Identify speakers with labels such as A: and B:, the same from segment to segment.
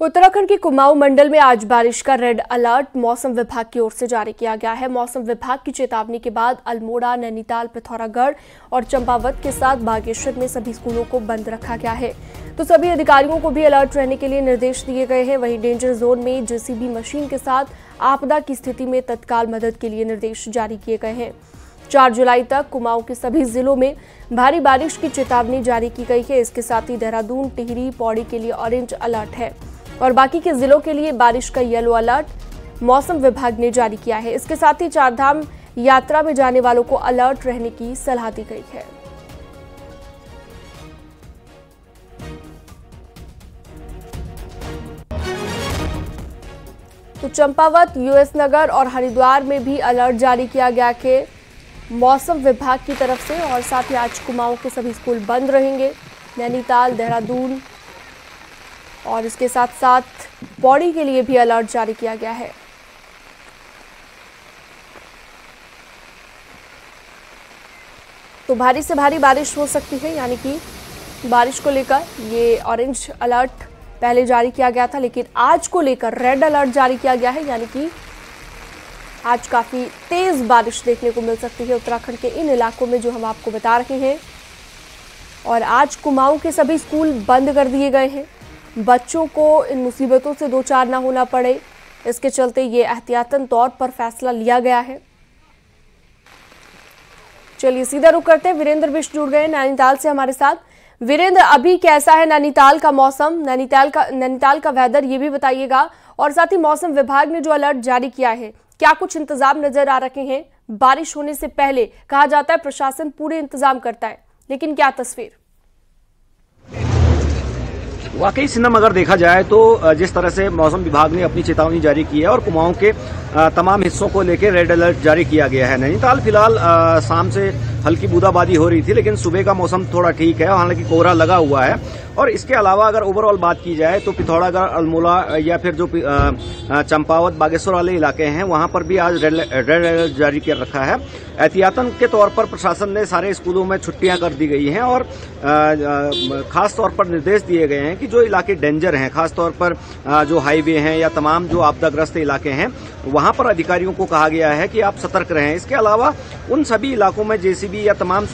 A: उत्तराखंड के कुमाऊं मंडल में आज बारिश का रेड अलर्ट मौसम विभाग की ओर से जारी किया गया है। मौसम विभाग की चेतावनी के बाद अल्मोड़ा, नैनीताल, पिथौरागढ़ और चंपावत के साथ बागेश्वर में सभी स्कूलों को बंद रखा गया है। तो सभी अधिकारियों को भी अलर्ट रहने के लिए निर्देश दिए गए हैं। वहीं डेंजर जोन में जेसीबी मशीन के साथ आपदा की स्थिति में तत्काल मदद के लिए निर्देश जारी किए गए हैं। 4 जुलाई तक कुमाऊं के सभी जिलों में भारी बारिश की चेतावनी जारी की गई है। इसके साथ ही देहरादून, टिहरी, पौड़ी के लिए ऑरेंज अलर्ट है और बाकी के जिलों के लिए बारिश का येलो अलर्ट मौसम विभाग ने जारी किया है। इसके साथ ही चारधाम यात्रा में जाने वालों को अलर्ट रहने की सलाह दी गई है। तो चंपावत, यूएस नगर और हरिद्वार में भी अलर्ट जारी किया गया है मौसम विभाग की तरफ से। और साथ ही आज कुमाऊं के सभी स्कूल बंद रहेंगे। नैनीताल, देहरादून और इसके साथ साथ पौड़ी के लिए भी अलर्ट जारी किया गया है। तो भारी से भारी बारिश हो सकती है, यानी कि बारिश को लेकर ये ऑरेंज अलर्ट पहले जारी किया गया था, लेकिन आज को लेकर रेड अलर्ट जारी किया गया है। यानी कि आज काफी तेज बारिश देखने को मिल सकती है उत्तराखंड के इन इलाकों में जो हम आपको बता रहे हैं। और आज कुमाऊं के सभी स्कूल बंद कर दिए गए हैं। बच्चों को इन मुसीबतों से दो चार ना होना पड़े, इसके चलते ये एहतियातन तौर पर फैसला लिया गया है। चलिए सीधा रुख करते हैं। वीरेंद्र बिष्ट जुड़ गए नैनीताल से हमारे साथ। वीरेंद्र, अभी कैसा है नैनीताल का मौसम, नैनीताल का वेदर, ये भी बताइएगा। और साथ ही मौसम विभाग ने जो अलर्ट जारी किया है, क्या कुछ इंतजाम नजर आ रहे हैं? बारिश होने से पहले कहा जाता है प्रशासन पूरे इंतजाम करता है, लेकिन क्या तस्वीर?
B: वाकई सिन्नम अगर देखा जाए तो जिस तरह से मौसम विभाग ने अपनी चेतावनी जारी की है और कुमाऊं के तमाम हिस्सों को लेकर रेड अलर्ट जारी किया गया है। नैनीताल फिलहाल शाम से हल्की बूंदाबांदी हो रही थी, लेकिन सुबह का मौसम थोड़ा ठीक है, हालांकि कोहरा लगा हुआ है। और इसके अलावा अगर ओवरऑल बात की जाए तो पिथौरागढ़, अल्मोड़ा या फिर जो चंपावत, बागेश्वर वाले इलाके हैं, वहां पर भी आज रेड अलर्ट जारी कर रखा है। एहतियातन के तौर पर प्रशासन ने सारे स्कूलों में छुट्टियां कर दी गई हैं और खास तौर पर निर्देश दिए गए हैं कि जो इलाके डेंजर हैं, खास तौर पर जो हाईवे हैं या तमाम जो आपदाग्रस्त इलाके हैं, वहां पर अधिकारियों को कहा गया है कि आप सतर्क रहें। इसके अलावा उन सभी इलाकों में जेसीबी या तमाम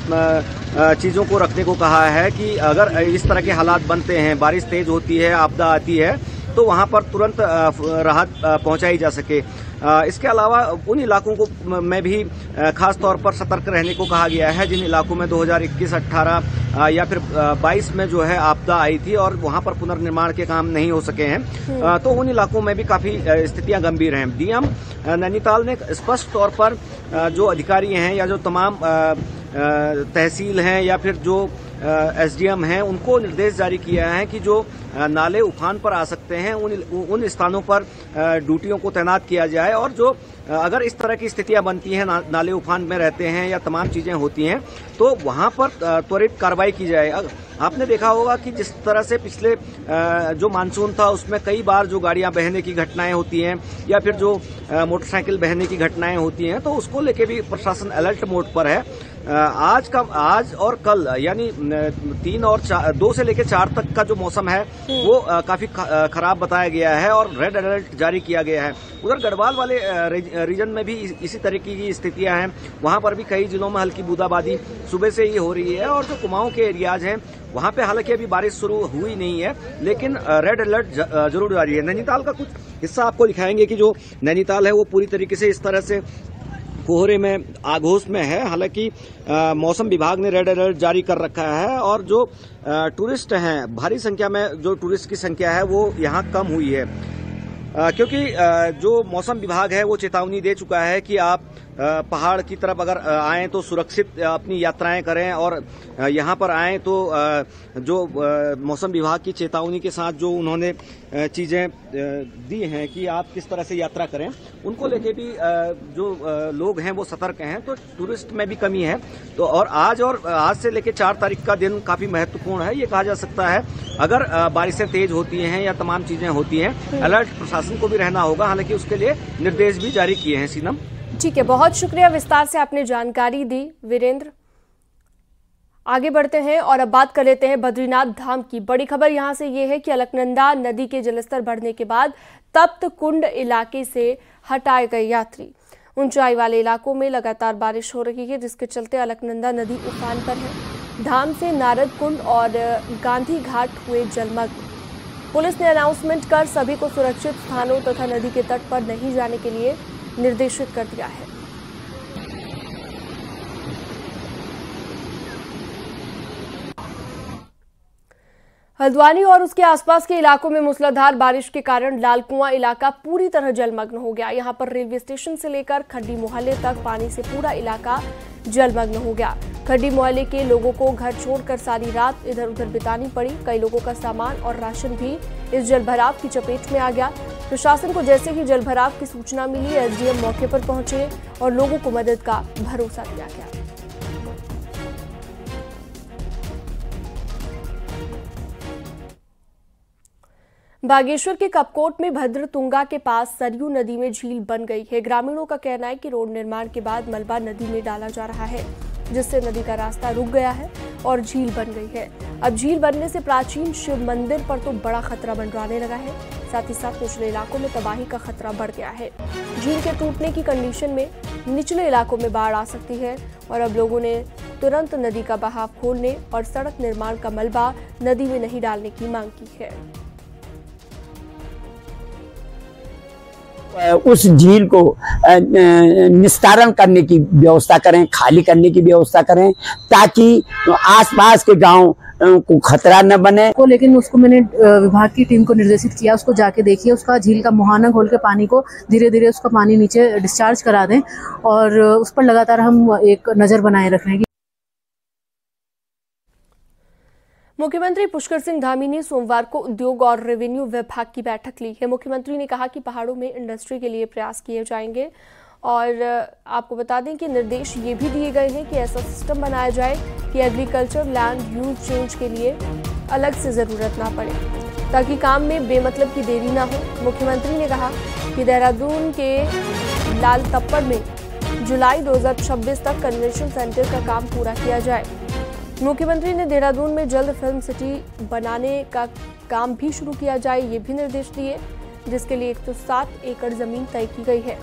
B: चीजों को रखने को कहा है कि अगर इस तरह के हालात बनते हैं, बारिश तेज होती है, आपदा आती है, तो वहां पर तुरंत राहत पहुंचाई जा सके। इसके अलावा उन इलाकों को में भी खास तौर पर सतर्क रहने को कहा गया है जिन इलाकों में 2021, 18 या फिर 22 में जो है आपदा आई थी और वहां पर पुनर्निर्माण के काम नहीं हो सके हैं। तो उन इलाकों में भी काफी स्थितियां गंभीर हैं। डीएम नैनीताल ने स्पष्ट तौर पर जो अधिकारी हैं या जो तमाम तहसील हैं या फिर जो एसडीएम हैं, उनको निर्देश जारी किया है कि जो नाले उफान पर आ सकते हैं उन स्थानों पर ड्यूटियों को तैनात किया जाए और जो अगर इस तरह की स्थितियां बनती हैं, नाले उफान में रहते हैं या तमाम चीजें होती हैं, तो वहां पर त्वरित कार्रवाई की जाए। आपने देखा होगा कि जिस तरह से पिछले जो मानसून था उसमें कई बार जो गाड़ियां बहने की घटनाएं होती हैं या फिर जो मोटरसाइकिल बहने की घटनाएं होती हैं, तो उसको लेके भी प्रशासन अलर्ट मोड पर है। आज और कल यानी 3 और 2 से लेकर 4 तक का जो मौसम है वो काफी खराब बताया गया है और रेड अलर्ट जारी किया गया है। उधर गढ़वाल वाले रीजन में भी इसी तरीके की स्थितियां हैं। वहां पर भी कई जिलों में हल्की बूंदाबांदी सुबह से ही हो रही है और जो कुमाऊं के एरियाज हैं वहां पे हालांकि अभी बारिश शुरू हुई नहीं है, लेकिन रेड अलर्ट जरूर जारी है। नैनीताल का कुछ हिस्सा आपको दिखाएंगे कि जो नैनीताल है वो पूरी तरीके से इस तरह से कोहरे में, आगोश में है। हालांकि मौसम विभाग ने रेड अलर्ट जारी कर रखा है और जो टूरिस्ट हैं, भारी संख्या में जो टूरिस्ट की संख्या है वो यहाँ कम हुई है, क्योंकि जो मौसम विभाग है वो चेतावनी दे चुका है कि आप पहाड़ की तरफ अगर आएं तो सुरक्षित अपनी यात्राएं करें और यहाँ पर आएं तो जो मौसम विभाग की चेतावनी के साथ जो उन्होंने चीजें दी हैं कि आप किस तरह से यात्रा करें, उनको लेके भी जो लोग हैं वो सतर्क हैं। तो टूरिस्ट में भी कमी है। तो और आज से लेके 4 तारीख का दिन काफी महत्वपूर्ण है। ये कहा जा सकता है अगर बारिशें तेज होती हैं या तमाम चीजें होती हैं, अलर्ट प्रशासन को भी रहना होगा। हालांकि उसके लिए निर्देश भी जारी किए हैं। सीनम,
A: ठीक है, बहुत शुक्रिया, विस्तार से आपने जानकारी दी वीरेंद्र। आगे बढ़ते हैं और अब बात कर लेते हैं बद्रीनाथ धाम की। बड़ी खबर यहां से ये है कि अलकनंदा नदी के जलस्तर बढ़ने के बाद तप्त कुंड इलाके से हटाए गए यात्री। ऊंचाई वाले इलाकों में लगातार बारिश हो रही है, जिसके चलते अलकनंदा नदी उफान पर है। धाम से नारद कुंड और गांधी घाट हुए जलमग्न। पुलिस ने अनाउंसमेंट कर सभी को सुरक्षित स्थानों तथा नदी के तट पर नहीं जाने के लिए निर्देशित कर दिया है। हल्द्वानी और उसके आसपास के इलाकों में मूसलाधार बारिश के कारण लालकुआं इलाका पूरी तरह जलमग्न हो गया। यहां पर रेलवे स्टेशन से लेकर खड्डी मोहल्ले तक पानी से पूरा इलाका जलमग्न हो गया। खड्डी मोहल्ले के लोगों को घर छोड़कर सारी रात इधर उधर बितानी पड़ी। कई लोगों का सामान और राशन भी इस जलभराव की चपेट में आ गया। प्रशासन को जैसे ही जलभराव की सूचना मिली, एसडीएम मौके पर पहुंचे और लोगों को मदद का भरोसा दिया गया। बागेश्वर के कपकोट में भद्रतुंगा के पास सरयू नदी में झील बन गई है। ग्रामीणों का कहना है कि रोड निर्माण के बाद मलबा नदी में डाला जा रहा है, जिससे नदी का रास्ता रुक गया है और झील बन गई है। अब झील बनने से प्राचीन शिव मंदिर पर तो बड़ा खतरा मंडराने लगा है। साथ ही साथ निचले इलाकों में तबाही का खतरा बढ़ गया है। झील के टूटने की कंडीशन में निचले इलाकों में बाढ़ आ सकती है और अब लोगों ने तुरंत नदी का बहाव खोलने और सड़क निर्माण का मलबा नदी में नहीं डालने की मांग की है।
C: उस झील को निस्तारण करने की व्यवस्था करें, खाली करने की व्यवस्था करें, ताकि आसपास के गांव को खतरा न बने।
D: लेकिन उसको मैंने विभाग की टीम को निर्देशित किया, उसको जाके देखिए, उसका झील का मुहाना खोल के पानी को धीरे धीरे उसका पानी नीचे डिस्चार्ज करा दें और उस पर लगातार हम एक नजर बनाए रख रहे हैं।
A: मुख्यमंत्री पुष्कर सिंह धामी ने सोमवार को उद्योग और रेवेन्यू विभाग की बैठक ली है। मुख्यमंत्री ने कहा कि पहाड़ों में इंडस्ट्री के लिए प्रयास किए जाएंगे और आपको बता दें कि निर्देश ये भी दिए गए हैं कि ऐसा सिस्टम बनाया जाए कि एग्रीकल्चर लैंड यूज चेंज के लिए अलग से जरूरत ना पड़े, ताकि काम में बेमतलब की देरी ना हो। मुख्यमंत्री ने कहा कि देहरादून के लाल तप्पड़ में जुलाई 2026 तक कन्वेंशन सेंटर का काम पूरा किया जाए। मुख्यमंत्री ने देहरादून में जल्द फिल्म सिटी बनाने का काम भी शुरू किया जाए, ये भी निर्देश दिए, जिसके लिए 107 एकड़ जमीन तय की गई है।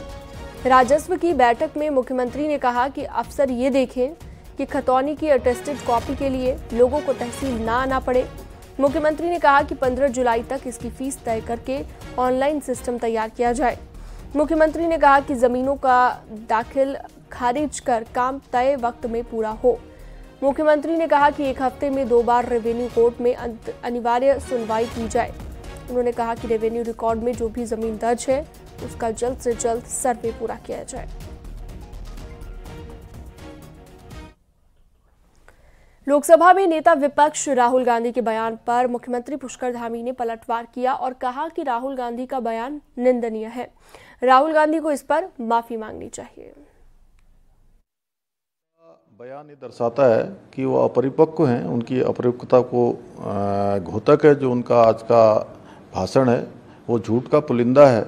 A: राजस्व की बैठक में मुख्यमंत्री ने कहा कि अफसर ये देखें कि खतौनी की अटेस्टेड कॉपी के लिए लोगों को तहसील ना आना पड़े। मुख्यमंत्री ने कहा कि 15 जुलाई तक इसकी फीस तय करके ऑनलाइन सिस्टम तैयार किया जाए। मुख्यमंत्री ने कहा कि जमीनों का दाखिल खारिज कर काम तय वक्त में पूरा हो। मुख्यमंत्री ने कहा कि 1 हफ्ते में 2 बार रेवेन्यू कोर्ट में अनिवार्य सुनवाई की जाए। उन्होंने कहा कि रेवेन्यू रिकॉर्ड में जो भी जमीन दर्ज है उसका जल्द से जल्द सर्वे पूरा किया जाए। लोकसभा में नेता विपक्ष राहुल गांधी के बयान पर मुख्यमंत्री पुष्कर धामी ने पलटवार किया और कहा कि राहुल गांधी का बयान निंदनीय है। राहुल गांधी को इस पर माफी मांगनी चाहिए।
E: बयान ये दर्शाता है कि वो अपरिपक्व हैं, उनकी अपरिपक्वता को घोतक है। जो उनका आज का भाषण है वो झूठ का पुलिंदा है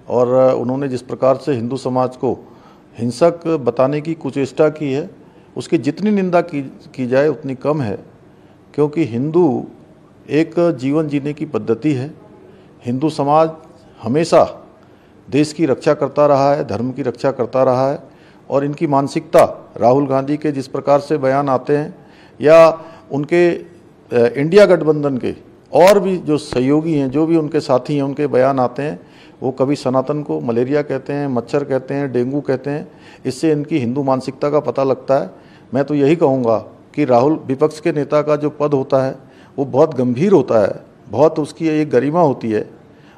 E: और उन्होंने जिस प्रकार से हिंदू समाज को हिंसक बताने की कुचेष्टा की है, उसकी जितनी निंदा की जाए उतनी कम है, क्योंकि हिंदू एक जीवन जीने की पद्धति है। हिंदू समाज हमेशा देश की रक्षा करता रहा है, धर्म की रक्षा करता रहा है और इनकी मानसिकता राहुल गांधी के जिस प्रकार से बयान आते हैं या उनके इंडिया गठबंधन के और भी जो सहयोगी हैं, जो भी उनके साथी हैं, उनके बयान आते हैं, वो कभी सनातन को मलेरिया कहते हैं, मच्छर कहते हैं, डेंगू कहते हैं। इससे इनकी हिंदू मानसिकता का पता लगता है। मैं तो यही कहूँगा कि राहुल विपक्ष के नेता का जो पद होता है वो बहुत गंभीर होता है, बहुत उसकी एक गरिमा होती है।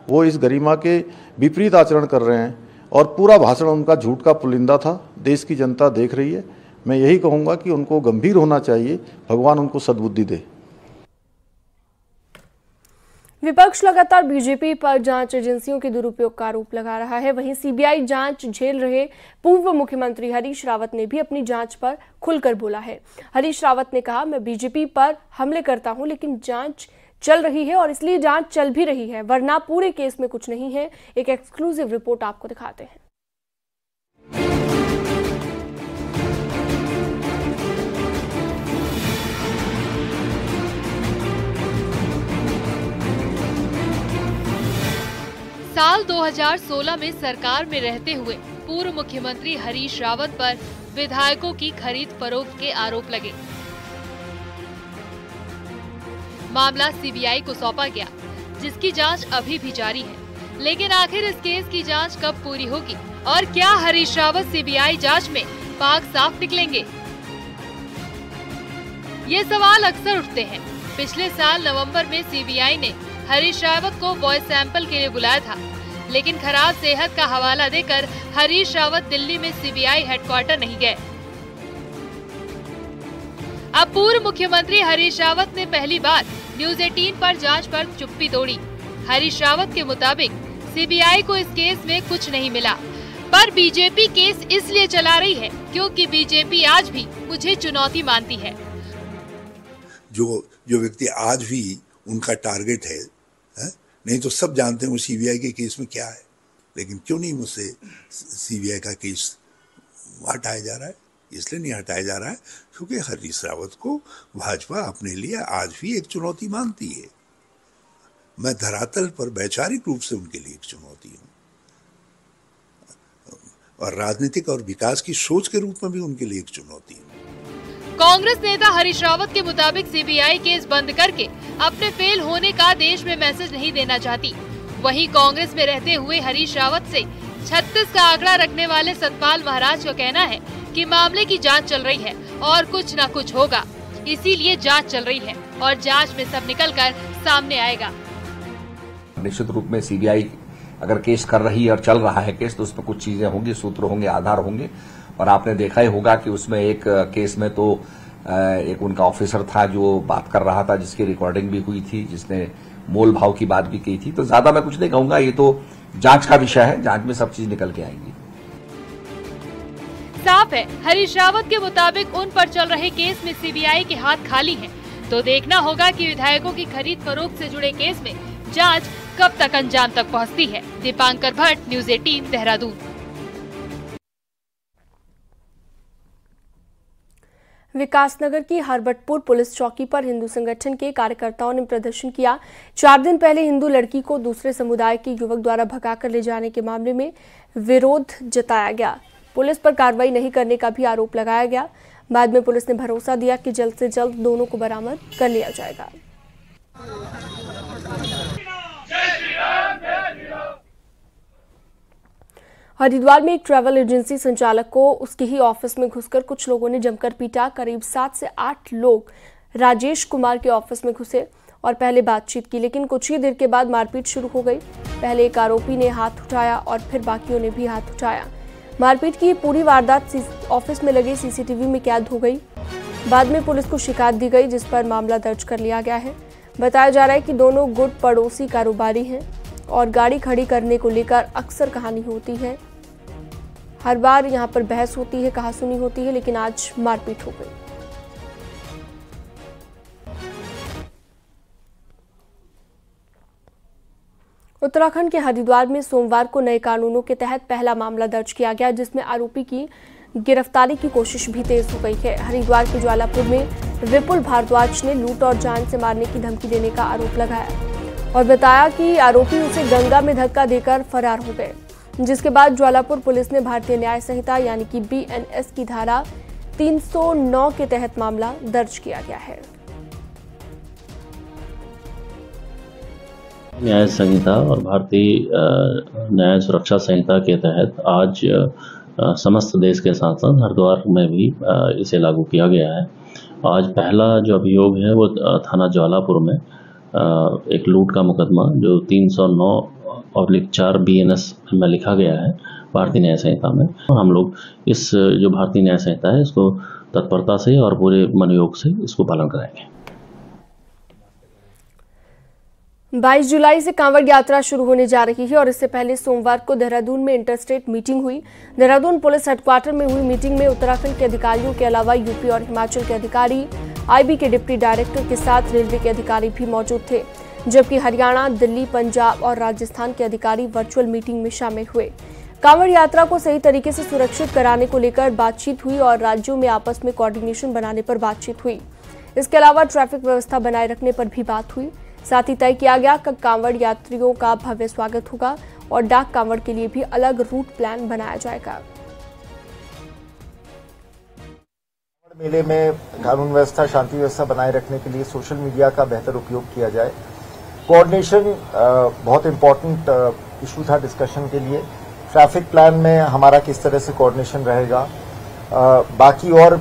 E: वो इस गरिमा के विपरीत आचरण कर रहे हैं और पूरा भाषण उनका झूठ का पुलिंदा था। देश की जनता देख रही है। मैं यही कहूँगा कि उनको गंभीर होना चाहिए, भगवान उनको सद्बुद्धि दे।
A: विपक्ष लगातार बीजेपी पर जांच एजेंसियों के दुरुपयोग का आरोप लगा रहा है। वहीं सीबीआई जांच झेल रहे पूर्व मुख्यमंत्री हरीश रावत ने भी अपनी जांच पर खुलकर बोला है। हरीश रावत ने कहा, मैं बीजेपी पर हमले करता हूं, लेकिन जांच चल रही है और इसलिए जांच चल भी रही है, वरना पूरे केस में कुछ नहीं है। एक एक्सक्लूसिव रिपोर्ट आपको दिखाते हैं।
F: साल 2016 में सरकार में रहते हुए पूर्व मुख्यमंत्री हरीश रावत पर विधायकों की खरीद फरोख्त के आरोप लगे। मामला सीबीआई को सौंपा गया, जिसकी जांच अभी भी जारी है। लेकिन आखिर इस केस की जांच कब पूरी होगी और क्या हरीश रावत सीबीआई जांच में पाक साफ निकलेंगे? ये सवाल अक्सर उठते हैं। पिछले साल नवंबर में सीबीआई ने हरीश रावत को वॉइस सैंपल के लिए बुलाया था, लेकिन खराब सेहत का हवाला देकर हरीश रावत दिल्ली में सीबीआई हेडक्वार्टर नहीं गए। अब पूर्व मुख्यमंत्री हरीश रावत ने पहली बार न्यूज 18 पर जांच पर चुप्पी तोड़ी। हरीश रावत के मुताबिक सीबीआई को इस केस में कुछ नहीं मिला, पर बीजेपी केस इसलिए चला रही है क्योंकि बीजेपी आज भी मुझे चुनौती मानती है।
G: जो व्यक्ति आज भी उनका टारगेट है, नहीं तो सब जानते हैं वो सीबीआई के केस में क्या है, लेकिन क्यों नहीं मुझसे सीबीआई का केस हटाया जा रहा है? इसलिए नहीं हटाया जा रहा है क्योंकि हरीश रावत को भाजपा अपने लिए आज भी एक चुनौती मानती है। मैं धरातल पर वैचारिक रूप से उनके लिए एक चुनौती हूँ, और राजनीतिक और विकास की सोच के रूप में भी उनके लिए एक चुनौती हूँ।
F: कांग्रेस नेता हरीश रावत के मुताबिक सीबीआई केस बंद करके अपने फेल होने का देश में मैसेज नहीं देना चाहती। वहीं कांग्रेस में रहते हुए हरीश रावत से 36 का आंकड़ा रखने वाले सतपाल महाराज का कहना है कि मामले की जांच चल रही है और कुछ न कुछ होगा, इसीलिए जांच चल रही है और जांच में सब निकलकर सामने आएगा।
H: निश्चित रूप में सीबीआई अगर केस कर रही है और चल रहा है केस, तो उसमें कुछ चीजें होंगी, सूत्र होंगे, आधार होंगे। और आपने देखा ही होगा कि उसमें एक केस में तो एक उनका ऑफिसर था जो बात कर रहा था, जिसकी रिकॉर्डिंग भी हुई थी, जिसने मोल भाव की बात भी की थी। तो ज्यादा मैं कुछ नहीं कहूंगा, ये तो जांच का विषय है, जांच में सब चीज निकल के आएंगी।
F: साफ है, हरीश रावत के मुताबिक उन पर चल रहे केस में सीबीआई के हाथ खाली हैं। तो देखना होगा कि विधायकों की खरीद फरोख्त से जुड़े केस में जांच कब तक अंजाम तक पहुंचती है। दीपांकर भट्ट, न्यूज 18, देहरादून।
A: विकासनगर की हरबटपुर पुलिस चौकी पर हिंदू संगठन के कार्यकर्ताओं ने प्रदर्शन किया। 4 दिन पहले हिंदू लड़की को दूसरे समुदाय के युवक द्वारा भगाकर ले जाने के मामले में विरोध जताया गया। पुलिस पर कार्रवाई नहीं करने का भी आरोप लगाया गया। बाद में पुलिस ने भरोसा दिया कि जल्द से जल्द दोनों को बरामद कर लिया जाएगा। हरिद्वार में एक ट्रैवल एजेंसी संचालक को उसके ही ऑफिस में घुसकर कुछ लोगों ने जमकर पीटा। करीब 7 से 8 लोग राजेश कुमार के ऑफिस में घुसे और पहले बातचीत की, लेकिन कुछ ही देर के बाद मारपीट शुरू हो गई। पहले एक आरोपी ने हाथ उठाया और फिर बाकियों ने भी हाथ उठाया। मारपीट की पूरी वारदात ऑफिस में लगे सीसीटीवी में कैद हो गई। बाद में पुलिस को शिकायत दी गई, जिस पर मामला दर्ज कर लिया गया है। बताया जा रहा है कि दोनों गुट पड़ोसी कारोबारी हैं और गाड़ी खड़ी करने को लेकर अक्सर कहानी होती है। हर बार यहां पर बहस होती है, कहासुनी होती है, लेकिन आज मारपीट हो गई। उत्तराखंड के हरिद्वार में सोमवार को नए कानूनों के तहत पहला मामला दर्ज किया गया, जिसमें आरोपी की गिरफ्तारी की कोशिश भी तेज हो गई है। हरिद्वार के ज्वालापुर में विपुल भारद्वाज ने लूट और जान से मारने की धमकी देने का आरोप लगाया और बताया कि आरोपी उसे गंगा में धक्का देकर फरार हो गए, जिसके बाद ज्वालापुर पुलिस ने भारतीय न्याय संहिता यानी कि BNS की धारा 309 के तहत मामला दर्ज किया गया है।
I: न्याय संहिता और भारतीय न्याय सुरक्षा संहिता के तहत आज समस्त देश के साथ साथ हरिद्वार में भी इसे लागू किया गया है। आज पहला जो अभियोग है वो थाना ज्वालापुर में एक लूट का मुकदमा जो 309/4 BNS में लिखा गया है भारतीय न्याय संहिता में। हम लोग इस जो भारतीय न्याय संहिता है इसको तत्परता से और पूरे मनोयोग से इसको पालन कराएंगे।
A: 22 जुलाई से कांवड़ यात्रा शुरू होने जा रही है और इससे पहले सोमवार को देहरादून में इंटरस्टेट मीटिंग हुई। देहरादून पुलिस हेडक्वार्टर में हुई मीटिंग में उत्तराखंड के अधिकारियों के अलावा यूपी और हिमाचल के अधिकारी, IB के डिप्टी डायरेक्टर के साथ रेलवे के अधिकारी भी मौजूद थे, जबकि हरियाणा, दिल्ली, पंजाब और राजस्थान के अधिकारी वर्चुअल मीटिंग में शामिल हुए। कांवड़ यात्रा को सही तरीके से सुरक्षित कराने को लेकर बातचीत हुई और राज्यों में आपस में कोऑर्डिनेशन बनाने पर बातचीत हुई। इसके अलावा ट्रैफिक व्यवस्था बनाए रखने पर भी बात हुई। साथ ही तय किया गया कि कांवड़ यात्रियों का भव्य स्वागत होगा और डाक कांवड़ के लिए भी अलग रूट प्लान बनाया जाएगा।
J: मेले में कानून व्यवस्था, शांति व्यवस्था बनाए रखने के लिए सोशल मीडिया का बेहतर उपयोग किया जाए। कोऑर्डिनेशन बहुत इम्पोर्टेंट इशू था डिस्कशन के लिए। ट्रैफिक प्लान में हमारा किस तरह से कोऑर्डिनेशन रहेगा, बाकी और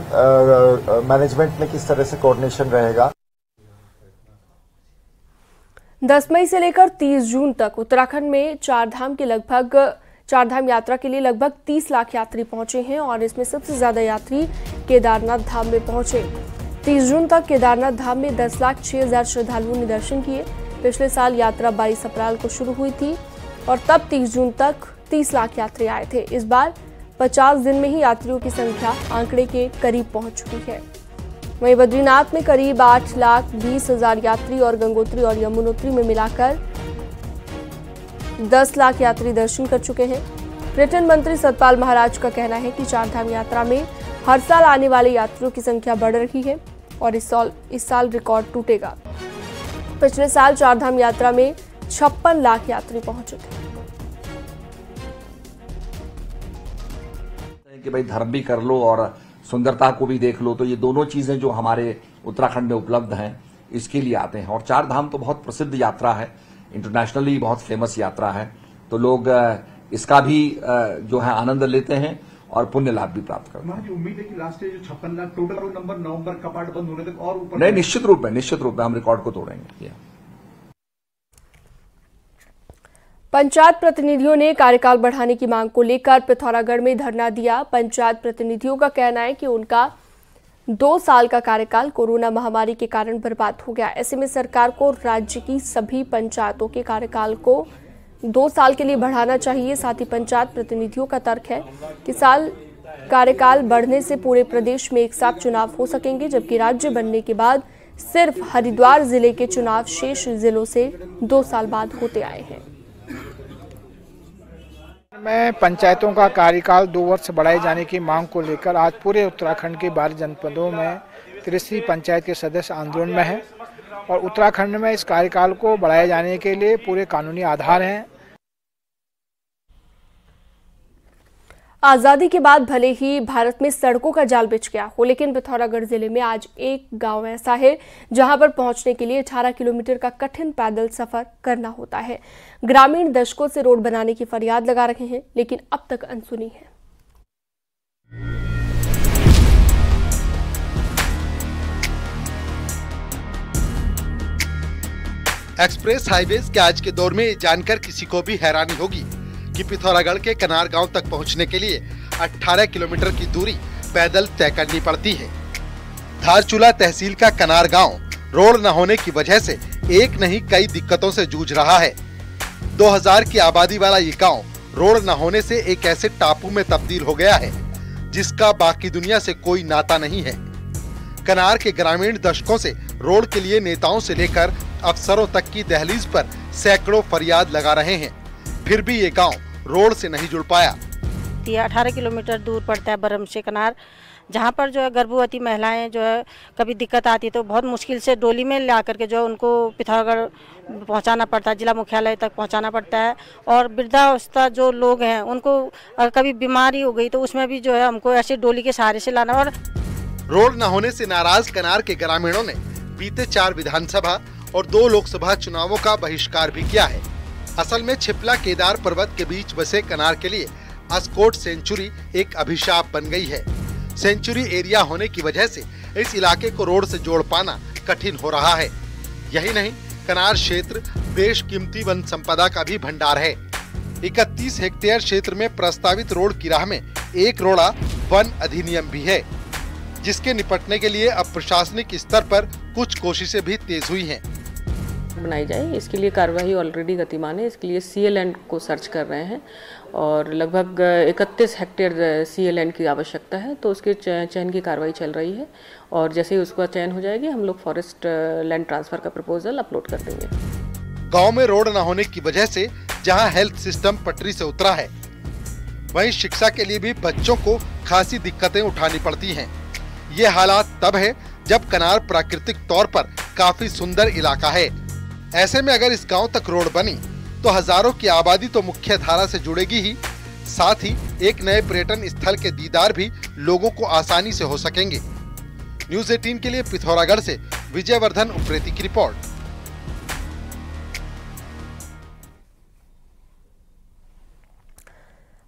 J: मैनेजमेंट में किस तरह से कोऑर्डिनेशन रहेगा।
A: 10 मई से लेकर 30 जून तक उत्तराखंड में चारधाम यात्रा के लिए लगभग 30 लाख यात्री पहुंचे हैं और इसमें सबसे ज्यादा यात्री केदारनाथ धाम में पहुंचे। 30 जून तक केदारनाथ धाम में 10,06,000 श्रद्धालुओं ने दर्शन किए। पिछले साल यात्रा 22 अप्रैल को शुरू हुई थी और तब 30 जून तक 30 लाख यात्री आए थे। इस बार 50 दिन में ही यात्रियों की संख्या आंकड़े के करीब पहुंच चुकी है। वहीं बद्रीनाथ में करीब 8,20,000 यात्री और गंगोत्री और यमुनोत्री में मिलाकर 10 लाख यात्री दर्शन कर चुके हैं। पर्यटन मंत्री सतपाल महाराज का कहना है कि चारधाम यात्रा में हर साल आने वाले यात्रियों की संख्या बढ़ रही है और इस साल रिकॉर्ड टूटेगा। पिछले साल चारधाम यात्रा में 56 लाख यात्री पहुंचे थे।
H: कि भाई धर्म भी कर लो और सुंदरता को भी देख लो, तो ये दोनों चीजें जो हमारे उत्तराखंड में उपलब्ध हैं इसके लिए आते हैं। और चार धाम तो बहुत प्रसिद्ध यात्रा है, इंटरनेशनली बहुत फेमस यात्रा है, तो लोग इसका भी जो है आनंद लेते हैं और पुण्य लाभ भी प्राप्त करते हैं।
K: उम्मीद है कि लास्ट जो 56 लाख टोटल नंबर नवंबर कपाट बंद होने तक और ऊपर
H: नहीं, निश्चित रूप में हम रिकॉर्ड को तोड़ेंगे।
A: पंचायत प्रतिनिधियों ने कार्यकाल बढ़ाने की मांग को लेकर पिथौरागढ़ में धरना दिया। पंचायत प्रतिनिधियों का कहना है कि उनका 2 साल का कार्यकाल कोरोना महामारी के कारण बर्बाद हो गया। ऐसे में सरकार को राज्य की सभी पंचायतों के कार्यकाल को 2 साल के लिए बढ़ाना चाहिए। साथ ही पंचायत प्रतिनिधियों का तर्क है कि साल कार्यकाल बढ़ने से पूरे प्रदेश में एक साथ चुनाव हो सकेंगे, जबकि राज्य बनने के बाद सिर्फ हरिद्वार जिले के चुनाव शेष जिलों से 2 साल बाद होते आए हैं।
L: में पंचायतों का कार्यकाल 2 वर्ष बढ़ाए जाने की मांग को लेकर आज पूरे उत्तराखंड के 12 जनपदों में 83 पंचायत के सदस्य आंदोलन में हैं और उत्तराखंड में इस कार्यकाल को बढ़ाए जाने के लिए पूरे कानूनी आधार हैं।
A: आजादी के बाद भले ही भारत में सड़कों का जाल बिछ गया हो, लेकिन पिथौरागढ़ जिले में आज एक गांव ऐसा है जहां पर पहुंचने के लिए 18 किलोमीटर का कठिन पैदल सफर करना होता है। ग्रामीण दशकों से रोड बनाने की फरियाद लगा रहे हैं, लेकिन अब तक अनसुनी है।
M: एक्सप्रेस हाईवेज के आज के दौर में जानकर किसी को भी हैरानी होगी कि पिथौरागढ़ के कनार गांव तक पहुंचने के लिए 18 किलोमीटर की दूरी पैदल तय करनी पड़ती है। धारचूला तहसील का कनार गांव रोड न होने की वजह से एक नहीं कई दिक्कतों से जूझ रहा है। 2000 की आबादी वाला ये गांव रोड न होने से एक ऐसे टापू में तब्दील हो गया है जिसका बाकी दुनिया से कोई नाता नहीं है। कनार के ग्रामीण दशकों से रोड के लिए नेताओं से लेकर अफसरों तक की दहलीज पर सैकड़ों फरियाद लगा रहे हैं, फिर भी ये गांव रोड से नहीं जुड़ पाया।
N: 18 किलोमीटर दूर पड़ता है बरम से कनार, जहाँ पर जो है गर्भवती महिलाएं जो है कभी दिक्कत आती है तो बहुत मुश्किल से डोली में ला करके जो है उनको पिथौरागढ़ पहुँचाना पड़ता है, जिला मुख्यालय तक पहुँचाना पड़ता है। और वृद्धावस्था जो लोग हैं उनको अगर कभी बीमारी हो गई तो उसमें भी जो है हमको ऐसे डोली के सहारे से लाना। और
M: रोड न होने से नाराज कनार के ग्रामीणों ने बीते 4 विधानसभा और 2 लोकसभा चुनावों का बहिष्कार भी किया है। असल में छिपला केदार पर्वत के बीच बसे कनार के लिए अस्कोट सेंचुरी एक अभिशाप बन गई है। सेंचुरी एरिया होने की वजह से इस इलाके को रोड से जोड़ पाना कठिन हो रहा है। यही नहीं, कनार क्षेत्र बेशकीमती वन संपदा का भी भंडार है। 31 हेक्टेयर क्षेत्र में प्रस्तावित रोड की राह में एक रोड़ा वन अधिनियम भी है, जिसके निपटने के लिए अब प्रशासनिक स्तर पर कुछ कोशिशें भी तेज हुई हैं।
O: बनाई जाए, इसके लिए कार्यवाही ऑलरेडी गतिमान है। इसके लिए CA को सर्च कर रहे हैं और लगभग 31 हेक्टेयर CA की आवश्यकता है, तो उसके चयन की कार्रवाई चल रही है और जैसे ही उसका चयन हो जाएगी हम लोग फॉरेस्ट लैंड ट्रांसफर का प्रपोजल अपलोड कर देंगे।
M: गांव में रोड न होने की वजह से जहां हेल्थ सिस्टम पटरी से उतरा है, वहीं शिक्षा के लिए भी बच्चों को खासी दिक्कतें उठानी पड़ती हैं। ये हालात तब है जब कनार प्राकृतिक तौर पर काफी सुंदर इलाका है। ऐसे में अगर इस गांव तक रोड बनी तो हजारों की आबादी तो मुख्य धारा से जुड़ेगी ही, साथ ही एक नए पर्यटन स्थल के दीदार भी लोगों को आसानी से हो सकेंगे। न्यूज़ 18 के लिए पिथौरागढ़ से विजयवर्धन उप्रेती की रिपोर्ट।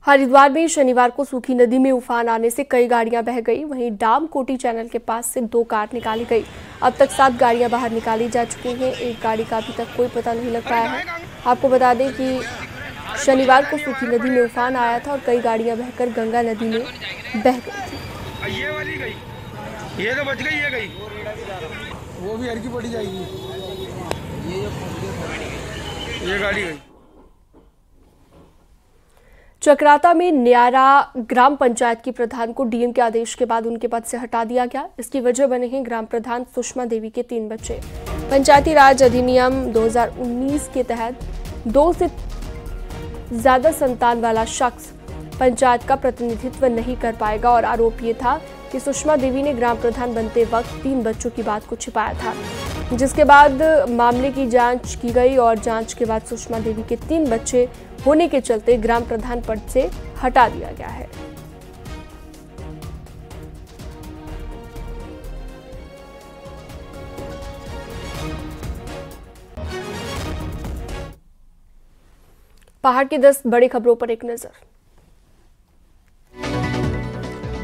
A: हरिद्वार में शनिवार को सूखी नदी में उफान आने से कई गाड़ियां बह गई। वहीं डाम कोटी चैनल के पास से 2 कार निकाली गई। अब तक 7 गाड़ियां बाहर निकाली जा चुकी हैं। एक गाड़ी का अभी तक कोई पता नहीं लग पाया है। आपको बता दें कि शनिवार को सूखी नदी में उफान आया था और कई गाड़ियां बहकर गंगा नदी में बह गई थी।
P: ये वाली गई, ये तो बच गई, ये गई, वो भी हल्की पड़ी जाएगी। ये गाड़ी गई।
A: चक्राता में न्यारा ग्राम पंचायत की प्रधान को डीएम के आदेश के बाद उनके पद से हटा दिया गया। इसकी वजह बने हैं ग्राम प्रधान सुषमा देवी के 3 बच्चे। पंचायती राज अधिनियम 2019 के तहत 2 से ज्यादा संतान वाला शख्स पंचायत का प्रतिनिधित्व नहीं कर पाएगा और आरोप ये था कि सुषमा देवी ने ग्राम प्रधान बनते वक्त 3 बच्चों की बात को छिपाया था, जिसके बाद मामले की जांच की गई और जांच के बाद सुषमा देवी के 3 बच्चे होने के चलते ग्राम प्रधान पद से हटा दिया गया है। पहाड़ की 10 बड़ी खबरों पर एक नजर।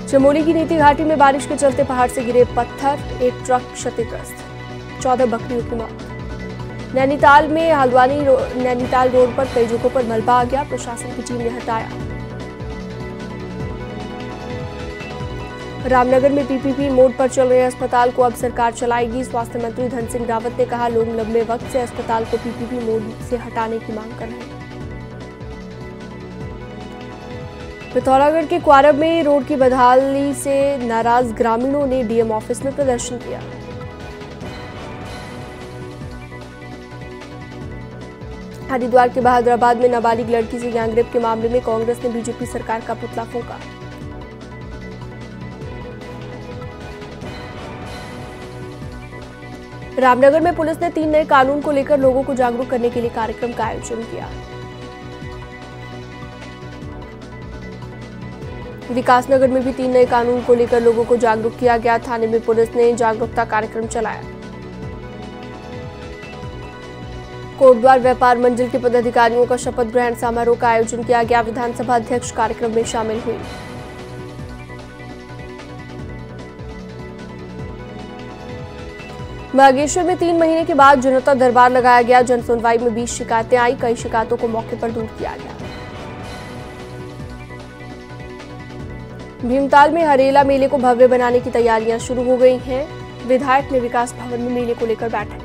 A: चमोली की नीति घाटी में बारिश के चलते पहाड़ से गिरे पत्थर, एक ट्रक क्षतिग्रस्त, 14 बकरियों की मौत। नैनीताल में नैनीताल रोड पर कई जगहों पर मलबा आ गया, प्रशासन की टीम ने हटाया। रामनगर में पीपीपी मोड पर चल रहे अस्पताल को अब सरकार चलाएगी। स्वास्थ्य मंत्री धन सिंह रावत ने कहा, लोग लंबे वक्त से अस्पताल को पीपीपी मोड से हटाने की मांग कर रहे हैं। पिथौरागढ़ के क्वारब में रोड की बदहाली से नाराज ग्रामीणों ने डीएम ऑफिस में प्रदर्शन किया। हरिद्वार के बहादुराबाद में नाबालिग लड़की से गैंगरेप के मामले में कांग्रेस ने बीजेपी सरकार का पुतला फूंका। रामनगर में पुलिस ने 3 नए कानून को लेकर लोगों को जागरूक करने के लिए कार्यक्रम का आयोजन किया। विकासनगर में भी 3 नए कानून को लेकर लोगों को जागरूक किया गया। थाने में पुलिस ने जागरूकता कार्यक्रम चलाया। कोटद्वार व्यापार मंडल के पदाधिकारियों का शपथ ग्रहण समारोह का आयोजन किया गया। विधानसभा अध्यक्ष कार्यक्रम में शामिल हुई। बागेश्वर में 3 महीने के बाद जनता दरबार लगाया गया। जन सुनवाई में 20 शिकायतें आई। कई शिकायतों को मौके पर दूर किया गया। भीमताल में हरेला मेले को भव्य बनाने की तैयारियां शुरू हो गई हैं। विधायक ने विकास भवन में मेले को लेकर बैठक